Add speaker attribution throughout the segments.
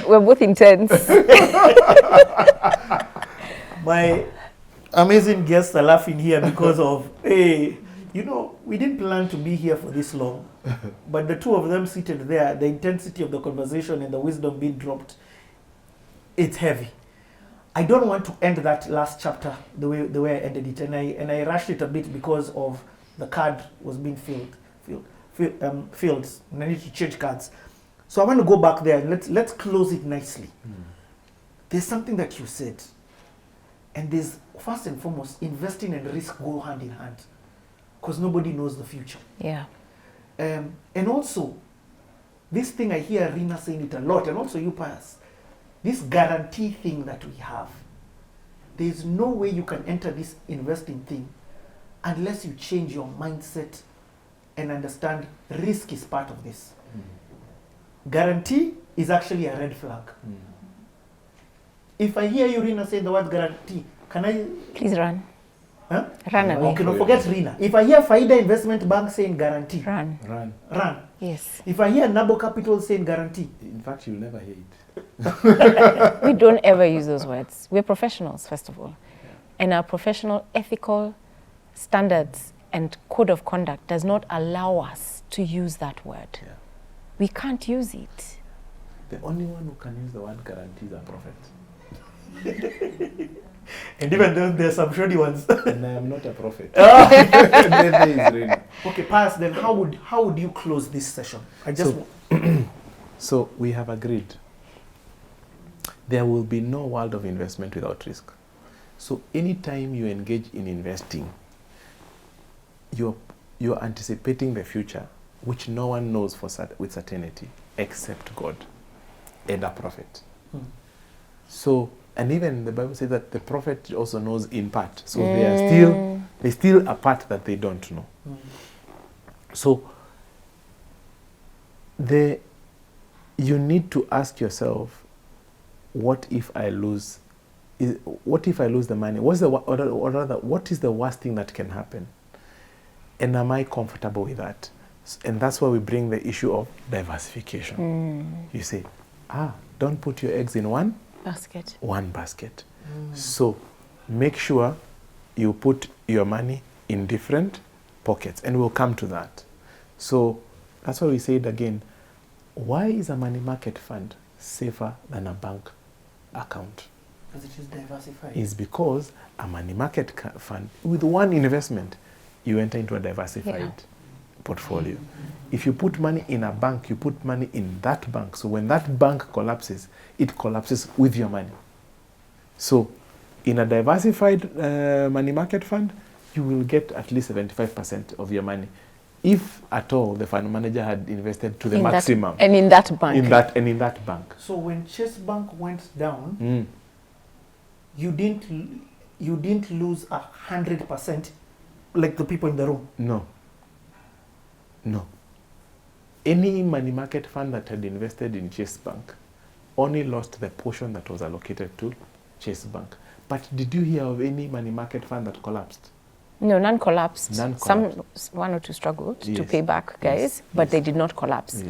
Speaker 1: We're both intense.
Speaker 2: My amazing guests are laughing here because of, hey, you know, we didn't plan to be here for this long, but the two of them seated there, the intensity of the conversation and the wisdom being dropped, it's heavy. I don't want to end that last chapter the way I ended it, and I rushed it a bit because of the card was being filled, and I need to change cards. So I want to go back there and let's close it nicely. There's something that you said, and there's first and foremost, investing and risk go hand in hand, because nobody knows the future.
Speaker 1: Yeah.
Speaker 2: And also, this thing I hear Rina saying it a lot, and also you, Pius, this guarantee thing that we have. There's no way you can enter this investing thing unless you change your mindset and understand risk is part of this. Guarantee is actually a red flag. If I hear you, Rina, say the word guarantee, can I?
Speaker 1: Please run.
Speaker 2: Huh?
Speaker 1: Run away.
Speaker 2: Okay, no, forget Rina. If I hear Faida Investment Bank saying guarantee,
Speaker 1: Run.
Speaker 2: Run.
Speaker 1: Yes.
Speaker 2: If I hear Nabo Capital saying guarantee,
Speaker 3: In fact, you'll never hear it.
Speaker 1: We don't ever use those words. We're professionals, first of all. And our professional ethical standards and code of conduct does not allow us to use that word.
Speaker 3: Yeah.
Speaker 1: We can't use it.
Speaker 3: The only one who can use the word guarantee is a prophet.
Speaker 2: and even though there's some shoddy ones.
Speaker 3: And I am not a prophet. Neither is Rina.
Speaker 2: Okay, Pius, then how would you close this session?
Speaker 3: So we have agreed. There will be no world of investment without risk. So anytime you engage in investing, you're anticipating the future, which no one knows with certainty except God and a prophet. So, and even the Bible says that the prophet also knows in part. So there's still a part that they don't know. So you need to ask yourself, what if I lose? What if I lose the money? What is the worst thing that can happen? And am I comfortable with that? And that's why we bring the issue of diversification. You say, don't put your eggs in one basket. So make sure you put your money in different pockets, and we'll come to that. So that's why we said again, why is a money market fund safer than a bank account?
Speaker 2: Because it is diversified.
Speaker 3: Is because a money market fund, with one investment, you enter into a diversified portfolio. If you put money in a bank, you put money in that bank. So when that bank collapses, it collapses with your money. So in a diversified money market fund, you will get at least 75% of your money, if at all the fund manager had invested to the maximum.
Speaker 1: And in that bank.
Speaker 3: In that bank.
Speaker 2: So when Chase Bank went down, you didn't lose 100% like the people in the room.
Speaker 3: No. Any money market fund that had invested in Chase Bank only lost the portion that was allocated to Chase Bank. But did you hear of any money market fund that collapsed?
Speaker 1: No, none collapsed. One or two struggled to pay back, guys, but they did not collapse.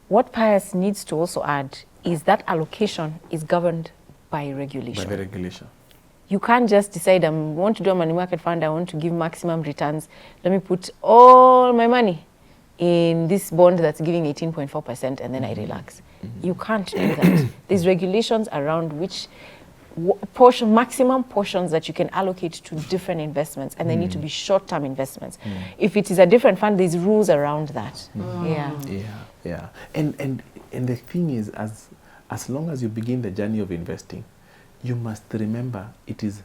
Speaker 1: What Pius needs to also add is that allocation is governed by regulation.
Speaker 3: By the regulation.
Speaker 1: You can't just decide, I want to do a money market fund, I want to give maximum returns. Let me put all my money in this bond that's giving 18.4% and then I relax. You can't do that. There's regulations around which maximum portions that you can allocate to different investments, and they need to be short-term investments. If it is a different fund, there's rules around that.
Speaker 3: Yeah. And the thing is, as long as you begin the journey of investing, you must remember it is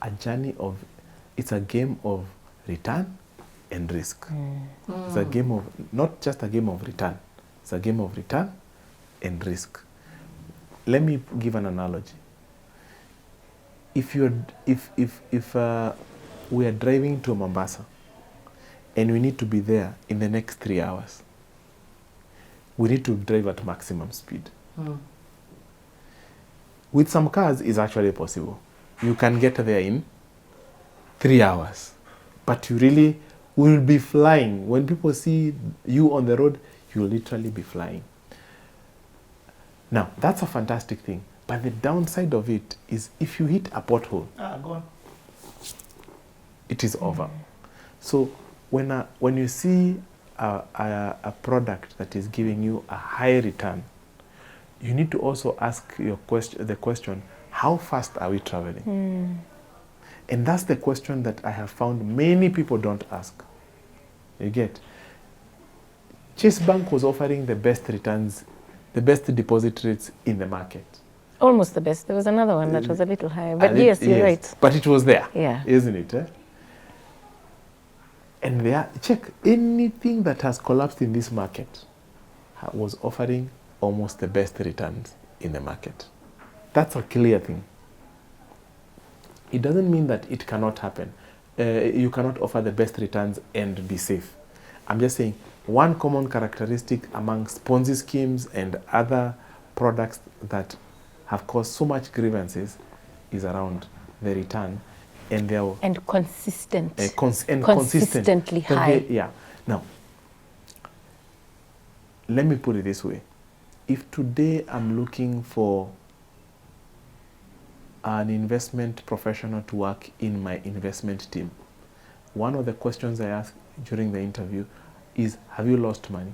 Speaker 3: it's a game of return and risk. It's a game of, not just a game of return, it's a game of return and risk. Let me give an analogy. If we are driving to Mombasa and we need to be there in the next 3 hours, we need to drive at maximum speed. With some cars, it's actually possible. You can get there in 3 hours, but you really will be flying. When people see you on the road, you will literally be flying. Now, that's a fantastic thing. But the downside of it is if you hit a pothole,
Speaker 2: Go on.
Speaker 3: it is over. So when you see a product that is giving you a high return, you need to also ask the question, how fast are we traveling? And that's the question that I have found many people don't ask. You get? Chase Bank was offering the best returns, the best deposit rates in the market.
Speaker 1: Almost the best. There was another one that was a little higher. But yes, you're right.
Speaker 3: But it was there,
Speaker 1: Yeah.
Speaker 3: isn't it? Eh? And there, check, anything that has collapsed in this market was offering almost the best returns in the market. That's a clear thing. It doesn't mean that it cannot happen. You cannot offer the best returns and be safe. I'm just saying one common characteristic amongst Ponzi schemes and other products that have caused so much grievances is around the return and their
Speaker 1: consistent.
Speaker 3: Consistently
Speaker 1: high.
Speaker 3: Yeah. Now, let me put it this way. If today I'm looking for an investment professional to work in my investment team, one of the questions I ask during the interview is, have you lost money?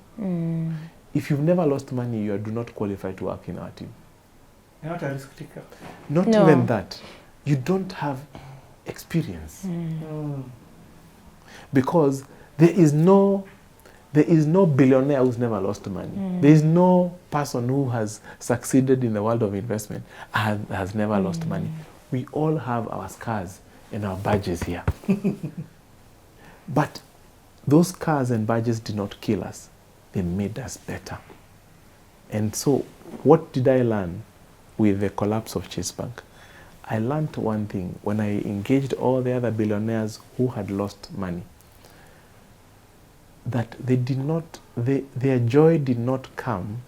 Speaker 3: If you've never lost money, you do not qualify to work in our team.
Speaker 2: You're not a risk taker.
Speaker 3: Not even that. You don't have experience. Because there is no billionaire who's never lost money. There is no person who has succeeded in the world of investment and has never lost money. We all have our scars and our badges here. But those scars and badges did not kill us. They made us better. And so what did I learn with the collapse of Chase Bank? I learned one thing. When I engaged all the other billionaires who had lost money, that their joy did not come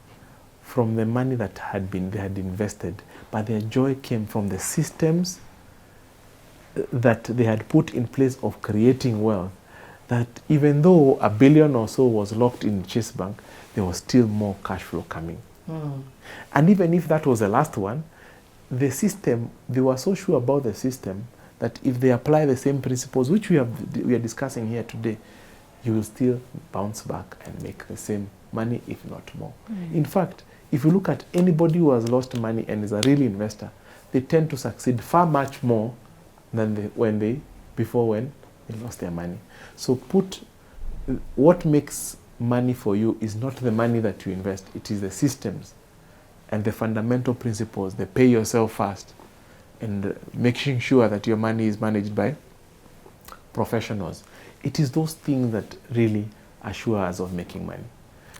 Speaker 3: from the money that they had invested, but their joy came from the systems that they had put in place of creating wealth, that even though $1 billion or so was locked in Chase Bank, there was still more cash flow coming. And even if that was the last one, the system, they were so sure about the system that if they apply the same principles, which we are discussing here today, you will still bounce back and make the same money, if not more. In fact, if you look at anybody who has lost money and is a real investor, they tend to succeed far much more than when they lost their money. So what makes money for you is not the money that you invest, it is the systems and the fundamental principles, the pay yourself first and making sure that your money is managed by professionals. It is those things that really assure us of making money.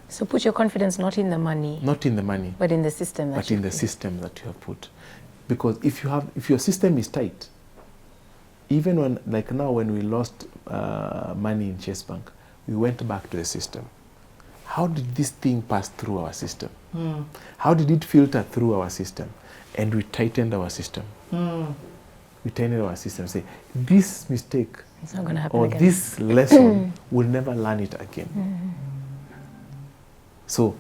Speaker 1: So put your confidence not in the money.
Speaker 3: Not in the money.
Speaker 1: But in the system that you
Speaker 3: have put. Because if your system is tight, even when we lost money in Chase Bank, we went back to the system. How did this thing pass through our system? How did it filter through our system? And we tightened our system. We tightened our system. Say, this mistake
Speaker 1: it's not going to happen
Speaker 3: or
Speaker 1: again.
Speaker 3: This lesson, we'll never learn it again. So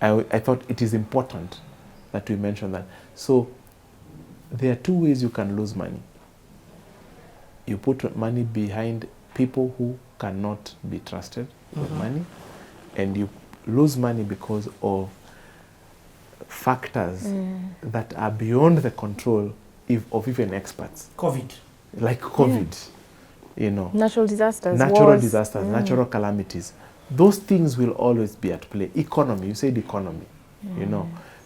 Speaker 3: I thought it is important that we mention that. So there are two ways you can lose money. You put money behind people who cannot be trusted with money, and you lose money because of factors that are beyond the control of even experts. Like COVID,
Speaker 1: Natural disasters.
Speaker 3: Natural calamities. Those things will always be at play. Economy, you said economy,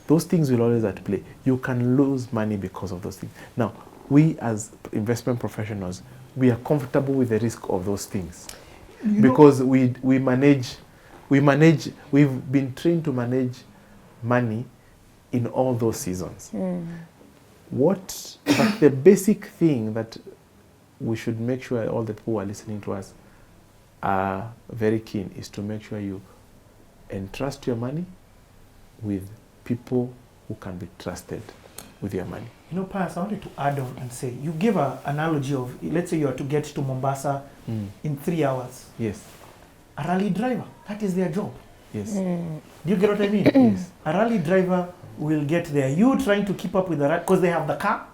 Speaker 3: those things will always at play. You can lose money because of those things. Now, we as investment professionals, we are comfortable with the risk of those things because we've been trained to manage money in all those seasons. But the basic thing that we should make sure all the people who are listening to us are very keen is to make sure you entrust your money with people who can be trusted with your money.
Speaker 2: Pius, I wanted to add on and say, you give an analogy of, let's say you are to get to Mombasa in 3 hours.
Speaker 3: Yes.
Speaker 2: A rally driver, that is their job.
Speaker 3: Yes.
Speaker 2: Do you get what I mean?
Speaker 3: Yes.
Speaker 2: A rally driver will get there. You trying to keep up with the rally, because they have the car.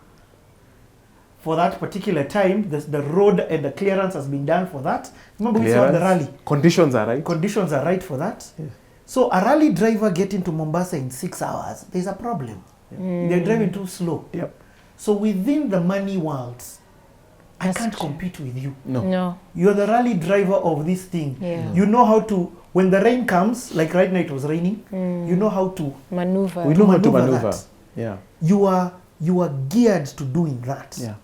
Speaker 2: For that particular time, the road and the clearance has been done for that. Remember we saw the rally.
Speaker 3: Conditions are right.
Speaker 2: Conditions are right for that.
Speaker 3: Yes.
Speaker 2: So a rally driver getting to Mombasa in 6 hours, there's a problem. They're driving too slow.
Speaker 3: Yep.
Speaker 2: So within the money world, I can't compete with you.
Speaker 1: No.
Speaker 2: You're the rally driver of this thing.
Speaker 1: Yeah.
Speaker 2: You know how to, when the rain comes, like right now it was raining, you know how to
Speaker 1: Maneuver.
Speaker 3: We know how to
Speaker 2: maneuver
Speaker 3: maneuver.
Speaker 2: that.
Speaker 3: Yeah.
Speaker 2: You are geared to doing that.
Speaker 3: Yeah.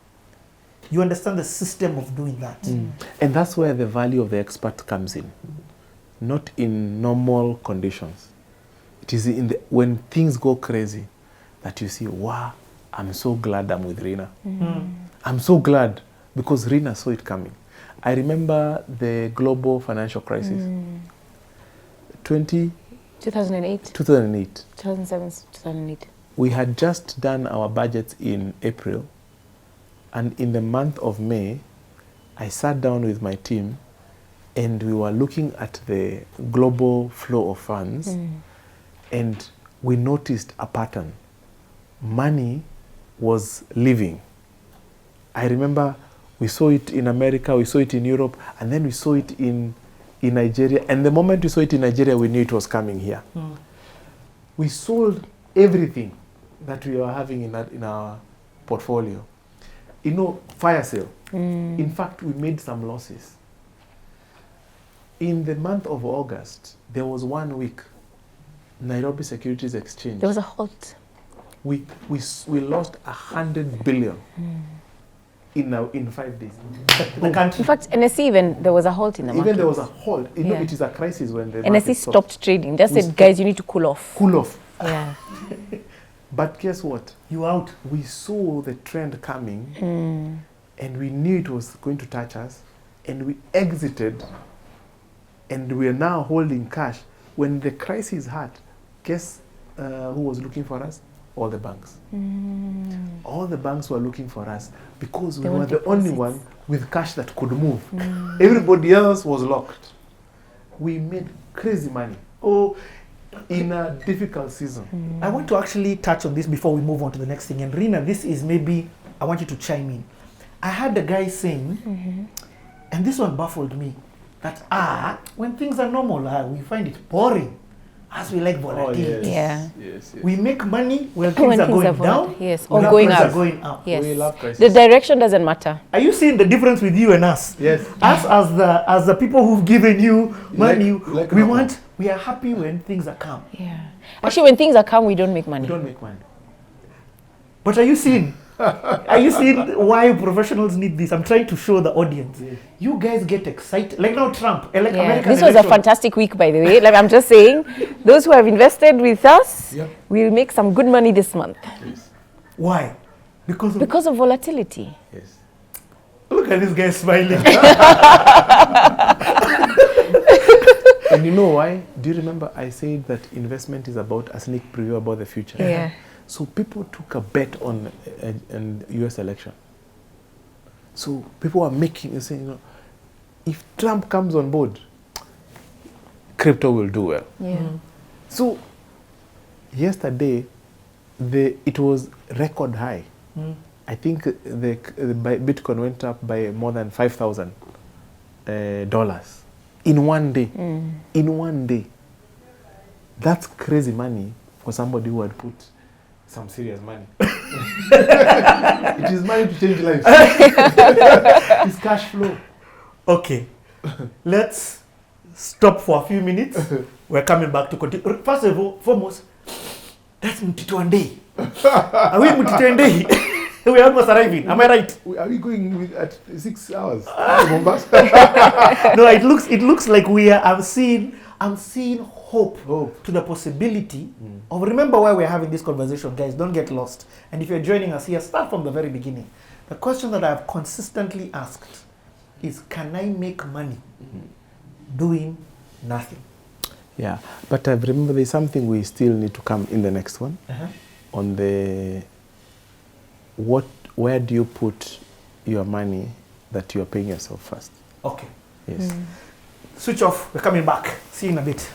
Speaker 2: You understand the system of doing that.
Speaker 3: And that's where the value of the expert comes in. Not in normal conditions. It is in the, when things go crazy that you see, wow, I'm so glad I'm with Rina. I'm so glad because Rina saw it coming. I remember the global financial crisis.
Speaker 1: 2008.
Speaker 3: 2008.
Speaker 1: 2007, 2008.
Speaker 3: We had just done our budgets in April. And in the month of May, I sat down with my team and we were looking at the global flow of funds and we noticed a pattern. Money was leaving. I remember we saw it in America, we saw it in Europe, and then we saw it in Nigeria. And the moment we saw it in Nigeria, we knew it was coming here. We sold everything that we were having in our portfolio. You know, fire sale. In fact, we made some losses. In the month of August, there was 1 week, Nairobi Securities Exchange.
Speaker 1: There was a halt.
Speaker 3: We lost 100 billion in 5 days.
Speaker 2: The country.
Speaker 1: In fact, NSE even, there was a halt in the market.
Speaker 3: Even there was a halt. You know,
Speaker 1: Yeah.
Speaker 3: it is a crisis when the
Speaker 1: NSE
Speaker 3: market
Speaker 1: stopped trading. Just
Speaker 3: We
Speaker 1: said, guys, you need to cool off.
Speaker 3: cool off.
Speaker 1: Yeah.
Speaker 3: But guess what?
Speaker 2: You out.
Speaker 3: We saw the trend coming and we knew it was going to touch us and we exited and we are now holding cash. When the crisis hit, guess who was looking for us? All the banks. All the banks were looking for us because we
Speaker 1: They
Speaker 3: were
Speaker 1: want
Speaker 3: the only
Speaker 1: deposits.
Speaker 3: one with cash that could move. Everybody else was locked. We made crazy money. Oh, in a difficult season.
Speaker 2: I want to actually touch on this before we move on to the next thing. And Rina, this is maybe, I want you to chime in. I had a guy saying, and this one baffled me, that when things are normal, we find it boring, as we like volatility.
Speaker 1: Yeah.
Speaker 3: Yes.
Speaker 2: We make money when
Speaker 1: When
Speaker 2: things are going
Speaker 1: volatile,
Speaker 2: down,
Speaker 1: yes,
Speaker 2: when
Speaker 1: or going
Speaker 2: prices
Speaker 1: up.
Speaker 2: are going up.
Speaker 1: Yes.
Speaker 3: We love crisis.
Speaker 1: The direction doesn't matter.
Speaker 2: Are you seeing the difference with you and us?
Speaker 3: Yes.
Speaker 2: Us as the people who've given you money,
Speaker 3: like
Speaker 2: we are happy when things are calm.
Speaker 1: Yeah. Actually, when things are calm, we don't make money.
Speaker 3: We don't make money.
Speaker 2: But are you seeing? Are you seeing why professionals need this? I'm trying to show the audience. You guys get excited. Like now Trump, like
Speaker 1: Yeah.
Speaker 2: American
Speaker 1: This was a
Speaker 2: election.
Speaker 1: fantastic week, by the way. Like I'm just saying, those who have invested with us,
Speaker 3: Yep.
Speaker 1: will make some good money this month
Speaker 3: Yes.
Speaker 2: Why?
Speaker 1: because of volatility.
Speaker 3: Yes.
Speaker 2: Look at this guy smiling.
Speaker 3: And you know why? Do you remember I said that investment is about a sneak preview about the future?
Speaker 1: Yeah.
Speaker 3: So people took a bet on an US election. So people are making, saying, you know, if Trump comes on board, crypto will do well.
Speaker 1: Yeah.
Speaker 3: So yesterday, it was record high. I think the Bitcoin went up by more than $5,000 in 1 day. In 1 day. That's crazy money for somebody who had put some serious money. It is money to change lives. It's cash flow.
Speaker 2: Okay, let's stop for a few minutes. We're coming back to continue. First of all, foremost, that's Mutitwande. Are we Mutitwande? We're almost arriving. Am I right?
Speaker 3: Are we going at 6 hours? Mombasa?
Speaker 2: No, it looks like we are. I'm seeing hope
Speaker 3: Hope.
Speaker 2: to the possibility of. Remember why we're having this conversation, guys. Don't get lost. And if you're joining us here, start from the very beginning. The question that I've consistently asked is, can I make money doing nothing?
Speaker 3: Yeah, but I remember there's something we still need to come in the next one. On the where do you put your money that you're paying yourself first?
Speaker 2: Okay.
Speaker 3: Yes.
Speaker 2: Switch off. We're coming back. See you in a bit.